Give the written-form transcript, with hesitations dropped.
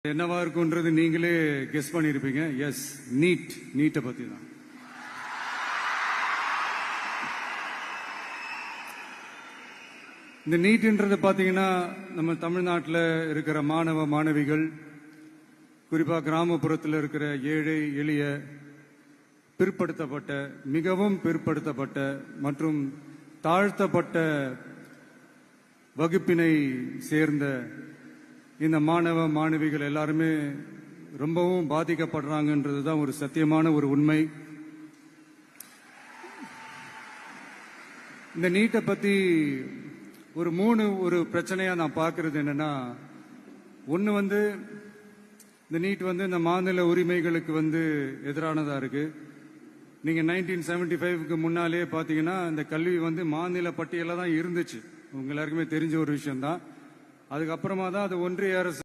என்னவா இருக்கும்ன்றது நீங்களே கெஸ் பண்ணிருப்பீங்க. எஸ், நீட்டை பத்தி தான். இந்த நீட்ன்றது பாத்தீங்கன்னா நம்ம தமிழ்நாட்டில் இருக்கிற மாணவ மாணவிகள், குறிப்பா கிராமப்புறத்தில் இருக்கிற ஏழை எளிய பிற்படுத்தப்பட்ட, மிகவும் பிற்படுத்தப்பட்ட மற்றும் தாழ்த்தப்பட்ட வகுப்பினை சேர்ந்த இந்த மாணவ மாணவிகள் எல்லாருமே ரொம்பவும் பாதிக்கப்படுறாங்கன்றது தான் ஒரு சத்தியமான ஒரு உண்மை. இந்த நீட்டை பத்தி ஒரு பிரச்சனையா நான் பார்க்கறது என்னன்னா, ஒன்று இந்த நீட் இந்த மாநில உரிமைகளுக்கு எதிரானதா இருக்கு. நீங்க 1975க்கு முன்னாலே பாத்தீங்கன்னா இந்த கல்வி மாநில பட்டியல தான் இருந்துச்சு. உங்க எல்லாருக்குமே தெரிஞ்ச ஒரு விஷயம் தான். அதுக்கப்புறமா தான் அது ஒன்றிய அரசு